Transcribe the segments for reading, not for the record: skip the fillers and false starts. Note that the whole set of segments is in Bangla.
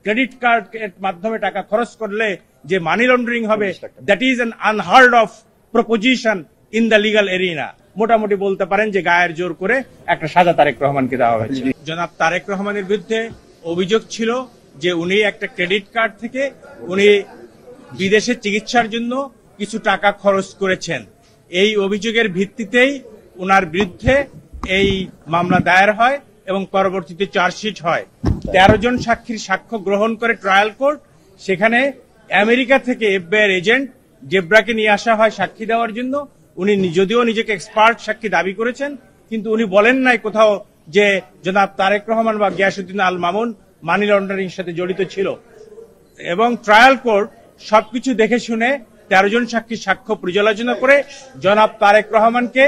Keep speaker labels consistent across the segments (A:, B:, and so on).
A: ক্রেডিট কার্ড এর মাধ্যমে টাকা খরচ করলে যে মানি লন্ডারিং হবে, that is an unheard of proposition in the legal arena. মোটামুটি বলতে পারেন যে গায়ের জোর করে একটা সাজা তারেক রহমানকে দেওয়া হয়েছে। জনাব তারেক রহমানের বিরুদ্ধে অভিযোগ ছিল যে উনি একটা ক্রেডিট কার্ড থেকে উনি বিদেশে চিকিৎসার জন্য কিছু টাকা খরচ করেছেন। এই অভিযোগের ভিত্তিতেই উনার বিরুদ্ধে এই মামলা দায়ের হয় এবং পরবর্তীতে চার্জশিট হয়। 13 জন সাক্ষীর সাক্ষ্য গ্রহণ করে ট্রায়াল কোর্ট। সেখানে আমেরিকা থেকে এফবিআই এজেন্ট জেব্রাকে নিয়ে আসা হয় সাক্ষী দেওয়ার জন্য। উনি যদিও নিজেকে এক্সপার্ট সাক্ষী দাবি করেছেন, কিন্তু উনি বলেন নাই কোথাও যে জনাব তারেক রহমান বা গিয়াসউদ্দিন আল মামুন মানি লন্ডারিং এর সাথে জড়িত ছিল। এবং ট্রায়াল কোর্ট সবকিছু দেখে শুনে 13 জন সাক্ষীর সাক্ষ্য পর্যালোচনা করে জনাব তারেক রহমানকে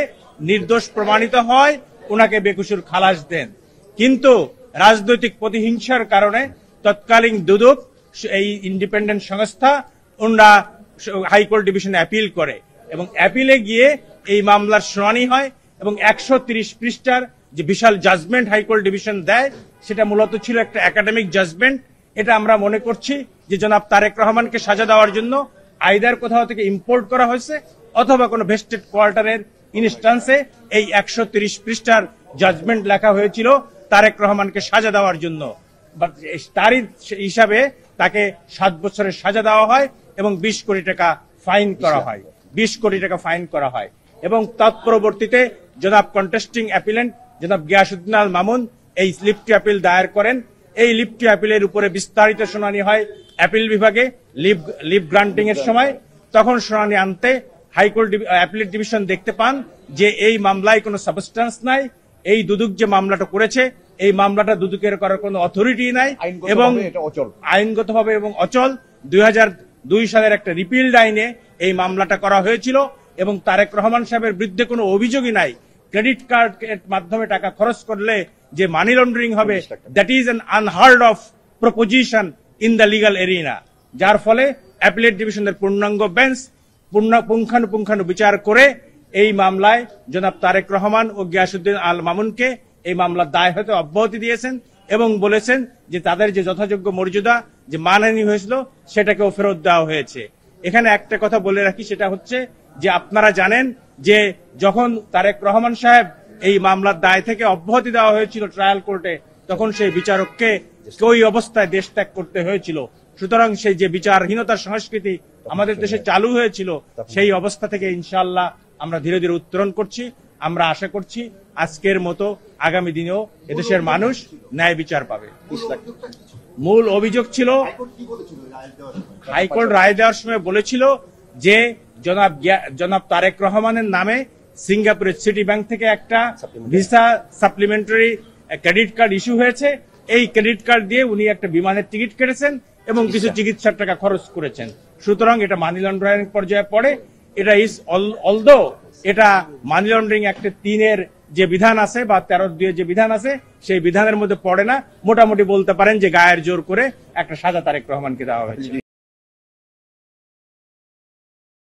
A: নির্দোষ প্রমাণিত হয়, উনাকে বেকসুর খালাস দেন। কিন্তু রাজনৈতিক প্রতিহিংসার কারণে তৎকালীন দুদক, এই ইন্ডিপেন্ডেন্ট সংস্থা, ওনারা হাইকোর্ট ডিভিশনে অ্যাপিল করে এবং অ্যাপিলে গিয়ে এই মামলার শুনানি হয় এবং 130 পৃষ্ঠার যে বিশাল জাজমেন্ট হাইকোর্ট ডিভিশন দেয়, সেটা মূলত ছিল একটা একাডেমিক জাজমেন্ট। এটা আমরা মনে করছি যে জনাব তারেক রহমানকে সাজা দেওয়ার জন্য আইদার কোথাও থেকে ইম্পোর্ট করা হয়েছে অথবা কোনো ভেস্টেড কোয়ার্টারের ইনস্টান্সে এই 130 পৃষ্ঠার জাজমেন্ট লেখা হয়েছিল তারেক রহমানকে সাজা দেওয়ার জন্য। তারই হিসাবে তাকে 7 বছরের সাজা দেওয়া হয় এবং 20 কোটি টাকা ফাইন করা হয়। 20 কোটি টাকা ফাইন করা হয় এবং তৎপরবর্তীতে জনাব কন্টেস্টিং অ্যাপিলেন্ট জনাব গিয়াসউদ্দিন আল মামুন এই লিভ টু অ্যাপিল দায়ের করেন। এই লিভ টু অ্যাপিলের উপরে বিস্তারিত শুনানি হয় অ্যাপিল বিভাগে লিভ গ্রান্টিং এর সময়। তখন শুনানি আনতে হাইকোর্ট অ্যাপিলেট ডিভিশন দেখতে পান যে এই মামলায় কোনো সাবস্টেন্স নাই। এই দুদক যে মামলাটা করেছে, এই মামলাটা দুদকের করার কোনো অথরিটি নাই এবং আইনগতভাবে এবং অচল। 2002 সালের একটা রিপিলড আইনে এই মামলাটা করা হয়েছিল এবং তারেক রহমান সাহেবের বিরুদ্ধে কোনো অভিযোগই নাই। ক্রেডিট কার্ড এর মাধ্যমে টাকা খরচ করলে যে মানি লন্ডারিং হবে, that is an unheard of proposition in the legal arena. যার ফলে অ্যাপিলেট ডিভিশনের পূর্ণাঙ্গ বেঞ্চ পুঙ্খানুপুঙ্খানু বিচার করে এই মামলায় জনাব তারেক রহমান ও গিয়াসউদ্দিন আল মামুনকে এই মামলার দায় হতে অব্যাহতি দিয়েছেন এবং বলেছেন যে তাদের যে যথাযোগ্য মর্যাদা যে মানহানি হয়েছিল সেটাকেও ফেরত দেওয়া হয়েছে। এখানে একটা কথা বলে রাখি, সেটা হচ্ছে যে আপনারা জানেন যে যখন তারেক রহমান সাহেব এই মামলার দায় থেকে অব্যাহতি দেওয়া হয়েছিল ট্রায়াল কোর্টে, তখন সেই বিচারককে ওই অবস্থায় দেশ ত্যাগ করতে হয়েছিল। সুতরাং সেই যে বিচারহীনতার সংস্কৃতি আমাদের দেশে চালু হয়েছিল, সেই অবস্থা থেকে ইনশাআল্লাহ আমরা ধীরে ধীরে উত্তরণ করছি। আমরা আশা করছি আজকের মতো আগামী দিনেও এদেশের মানুষ ন্যায় বিচার পাবে। মূল অভিযোগ ছিল, হাইকোর্ট রায় দেওয়ার সময় বলেছিল যে জনাব তারেক রহমানের নামে সিঙ্গাপুরের সিটি ব্যাংক থেকে একটা visa supplementary credit card issue হয়েছে। এই ক্রেডিট কার্ড দিয়ে উনি একটা বিমানের টিকিট কেটেছেন এবং কিছু চিকিৎসার টাকা খরচ করেছেন। সুতরাং এটা মানি লন্ডারিং পর্যায়ে পড়ে। এটা ইজ অলদো এটা মানি লন্ডারিং অ্যাক্ট 3 যে বিধান আছে বা 13(2) যে বিধান আছে, সেই বিধানের মধ্যে পড়ে না। মোটামুটি বলতে পারেন যে গায়ের জোর করে একটা সাজা তারেক রহমানকে দেওয়া হয়েছে।